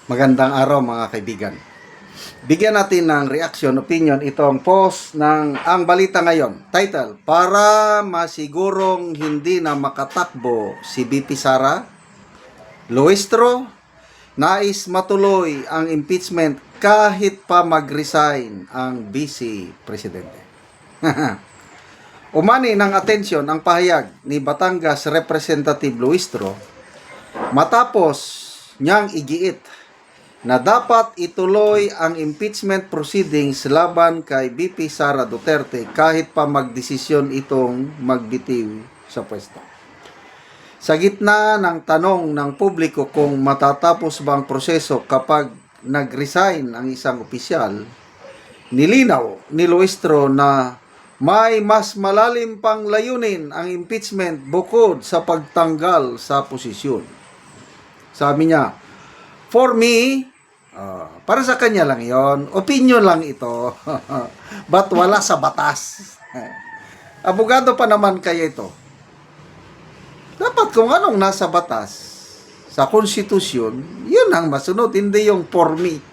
Magandang araw mga kaibigan. Bigyan natin ng reaction, opinion itong post ng Ang Balita Ngayon. Title, para masigurong hindi na makatakbo si BP Sara, Luistro, nais matuloy ang impeachment kahit pa mag-resign ang Vice Presidente. Umani ng atensyon ang pahayag ni Batangas Representative Luistro matapos niyang igiit na dapat ituloy ang impeachment proceedings laban kay BP Sara Duterte kahit pa magdesisyon itong magbitiw sa pwesto. Sa gitna ng tanong ng publiko kung matatapos ba ang proseso kapag nag-resign ang isang opisyal, nilinaw ni Luistro na may mas malalim pang layunin ang impeachment bukod sa pagtanggal sa posisyon. Sabi niya, for me, para sa kanya lang yon, opinion lang ito, but wala sa batas. Abogado pa naman kaya ito. Dapat kung anong nasa batas, sa konstitusyon, yun ang masunod, hindi yung for me.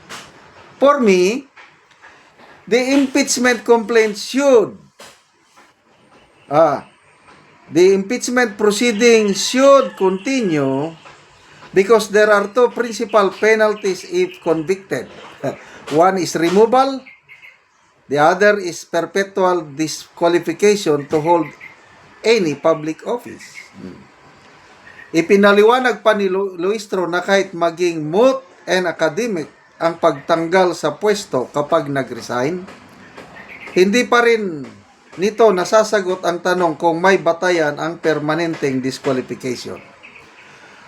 For me, the impeachment complaint should, the impeachment proceeding should continue because there are two principal penalties if convicted. One is removal, the other is perpetual disqualification to hold any public office. Ipinaliwanag pa ni Luistro na kahit maging moot and academic ang pagtanggal sa pwesto kapag nag-resign, hindi pa rin nito nasasagot ang tanong kung may batayan ang permanenteng disqualification.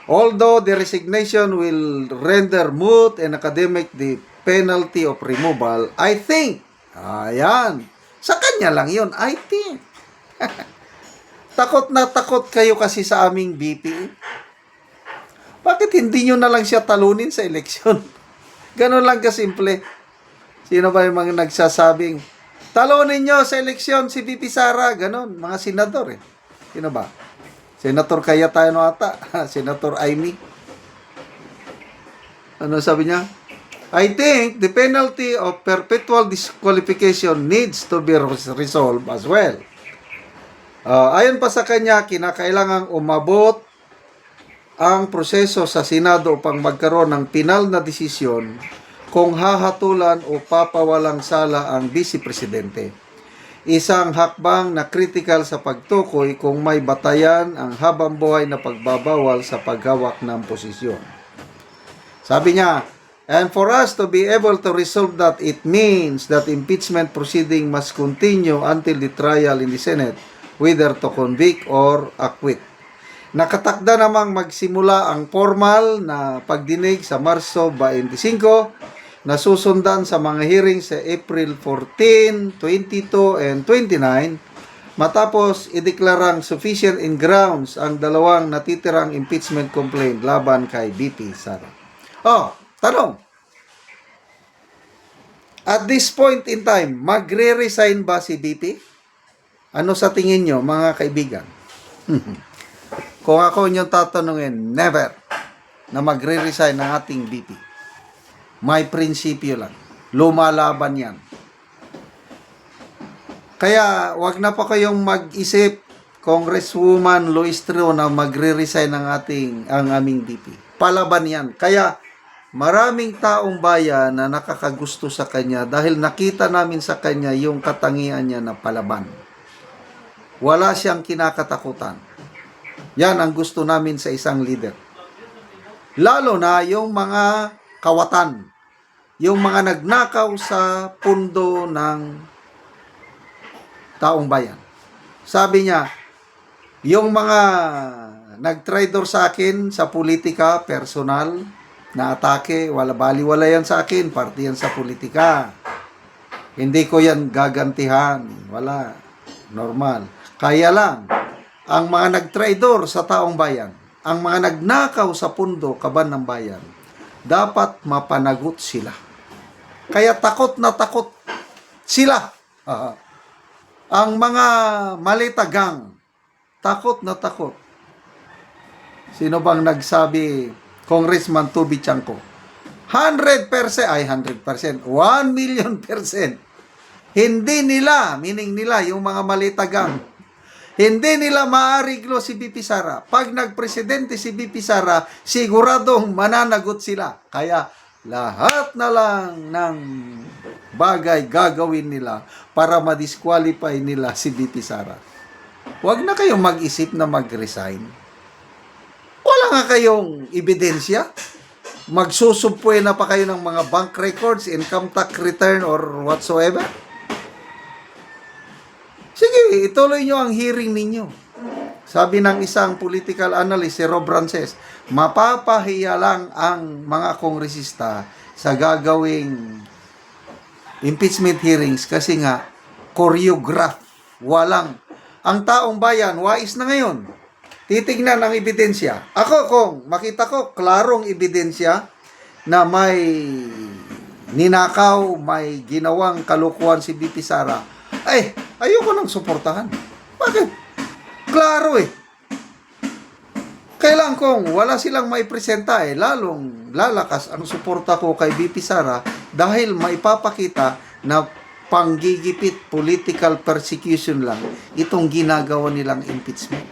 Although the resignation will render moot and academic the penalty of removal, I think, sa kanya lang yun, I think. Takot na takot kayo kasi sa aming BP. Bakit hindi nyo na lang siya talunin sa eleksyon? Ganon lang kasimple. Sino ba yung mga nagsasabing, talunin nyo sa eleksyon si BP Sara? Ganon, mga senador eh. Sino ba? Senator Cayetano ata, Senator Amy. Ano sabi niya? I think the penalty of perpetual disqualification needs to be resolved as well. Ayon pa sa kanya, kinakailangang umabot ang proseso sa Senado upang magkaroon ng pinal na desisyon kung hahatulan o papawalang sala ang Vice Presidente. Isang hakbang na critical sa pagtukoy kung may batayan ang habang-buhay na pagbabawal sa paghawak ng posisyon. Sabi niya, and for us to be able to resolve that, it means that impeachment proceeding must continue until the trial in the Senate, whether to convict or acquit. Nakatakda namang magsimula ang formal na pagdinig sa Marso 25, na susundan sa mga hearing sa April 14, 22, and 29, matapos ideklarang sufficient in grounds ang dalawang natitirang impeachment complaint laban kay BP Sara. Tanong. At this point in time, magre-resign ba si BP? Ano sa tingin nyo, mga kaibigan? Kung ako inyong tatanungin, never na magre-resign ang ating BP. May prinsipyo lang. Lumalaban yan. Kaya, wag na pa kayong mag-isip, Congresswoman Luistro, na magre-resign ang aming BP. Palaban yan. Kaya, maraming taong bayan na nakakagusto sa kanya dahil nakita namin sa kanya yung katangian niya na palaban. Wala siyang kinakatakutan. Yan ang gusto namin sa isang leader. Lalo na yung mga kawatan, yung mga nagnakaw sa pundo ng taong bayan. Sabi niya, yung mga nag-traitor sa akin sa politika, personal, na atake, baliwala yan sa akin, parte yan sa politika. Hindi ko yan gagantihan. Wala. Normal. Kaya lang, ang mga nag-traitor sa taong bayan, ang mga nagnakaw sa pundo, kaban ng bayan, dapat mapanagot sila. Kaya takot na takot sila. Ang mga malitagang, takot na takot. Sino bang nagsabi, Congressman Tubi Chanco? 100%, ay 100%, 1,000,000%. Hindi nila, meaning nila, yung mga malitagang, hindi nila maariglo si BP Sara. Pag nagpresidente si BP Sara, siguradong mananagot sila. Kaya lahat na lang ng bagay gagawin nila para ma-disqualify nila si BP Sara. Huwag na kayong mag-isip na mag-resign. Wala nga kayong ebidensya. Magsusupwe na pa kayo ng mga bank records, income tax return, or whatsoever. Sige, ituloy nyo ang hearing ninyo. Sabi ng isang political analyst, si Rob Rances, mapapahiya lang ang mga kongresista sa gagawing impeachment hearings kasi nga, choreograph, walang. Ang taong bayan, wais na ngayon. Titignan ang ebidensya. Ako, kung makita ko klarong ebidensya na may ninakaw, may ginawang kalukuhan si BP Sara, ay, ayoko nang suportahan. Bakit? Klaro eh. Kailan kung wala silang maipresenta lalong lalakas ang suporta ko kay BP Sara dahil maipapakita na panggigipit, political persecution lang itong ginagawa nilang impeachment.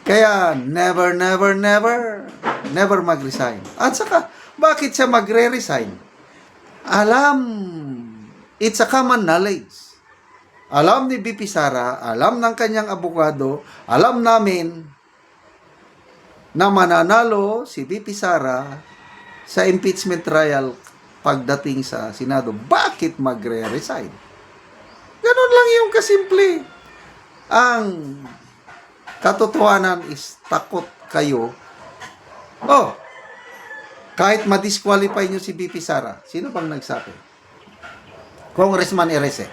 Kaya never mag-resign. At saka, bakit siya magre-resign? It's a common knowledge. Alam ni BP Sara, alam ng kanyang abogado, alam namin na mananalo si BP Sara sa impeachment trial pagdating sa Senado. Bakit magre-resign? Ganun lang yung kasimple. Ang katotohanan is takot kayo. Kahit ma-disqualify nyo si BP Sara, sino bang nagsabi? Congressman Erese.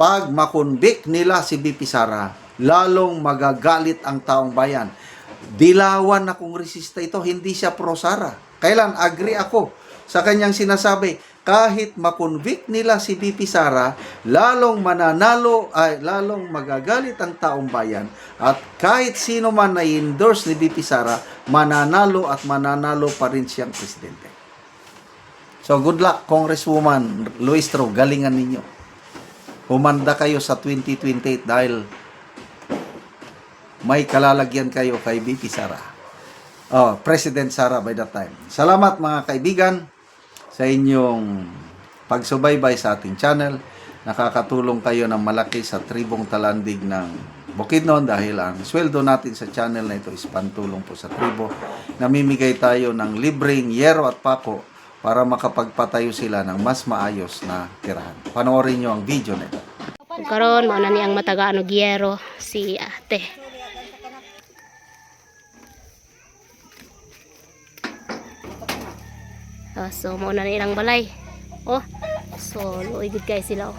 Pag makonvict nila si BP Sara, lalong magagalit ang taong bayan. Dilawan na kongresista ito, hindi siya pro Sara. Kailan? Agree ako sa kanyang sinasabi, kahit makonvict nila si BP Sara, lalong magagalit ang taong bayan, at kahit sino man na endorse ni BP Sara, mananalo pa rin siyang presidente. So good luck, Congresswoman Luistro, galingan ninyo. Humanda kayo sa 2028 dahil may kalalagyan kayo kay BP Sara. President Sara by that time. Salamat mga kaibigan sa inyong pagsubaybay sa ating channel. Nakakatulong kayo ng malaki sa tribong talandig ng Bukidnon dahil ang sweldo natin sa channel na ito is pantulong po sa tribo. Namimigay tayo ng libreng yero at pako para makapagpatayo sila ng mas maayos na tirahan. Panoorin nyo ang video na ito. Karon mo na niyang mataga gyero si ate. So mo na nilang balay. So luoy gid kay sila.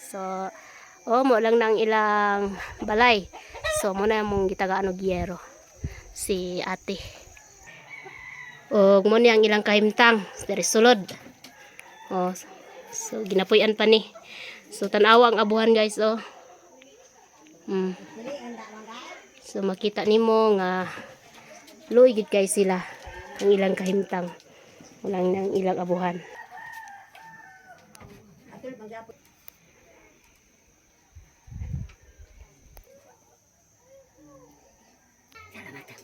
So mo lang nang ilang balay. So mo na mong gitagaan og gyero si ate. O mo niyang ilang kahimtang dari sulod. So ginapuy-an pa ni. So tan-awa ang abuhan guys So makita nimo nga luoy gid kay sila ang ilang kahimtang. Walang nang ilang abuhan.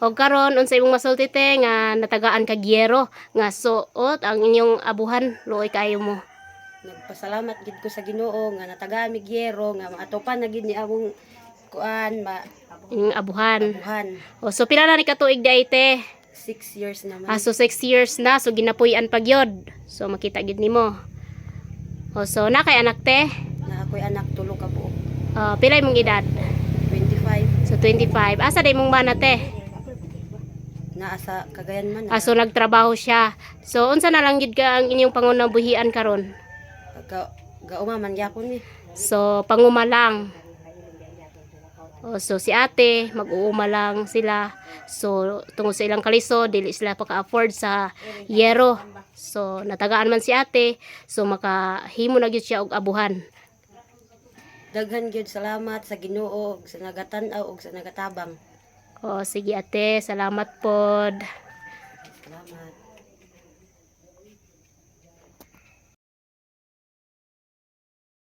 O karon unsay imong masulti te nga natagaan ka gyero nga suot ang inyong abuhan luoy kayo mo. Nagpasalamat gid ko sa Ginoo nga natagaan mi gyero nga maatopan na gid ni among kuan Abuhan. abuhan. So pila na ni katuig day te? 6 years naman. So 6 years na, so ginapuy-an pa gyud. So makita gid nimo. So na kay anak te? Na ako'y anak tulo ka buok. Pila imong edad? 25 So 25. Asa day mong mana te? naa sa Cagayan man. So nagtrabaho siya. So unsa na lang gid ka ang inyong pangunabuhian karon? Gauma man gyapon ni. So panguma lang. So si ate mag-uuma lang sila. So tungod sa ilang kaliso dili sila paka-afford sa yero. So natagaan man si ate, so makahimo na gyud siya og abuhan. Daghan gyud salamat sa Ginoo ug sa nagatan-aw ug sa nagatabang. O sige ate, salamat pod. Salamat.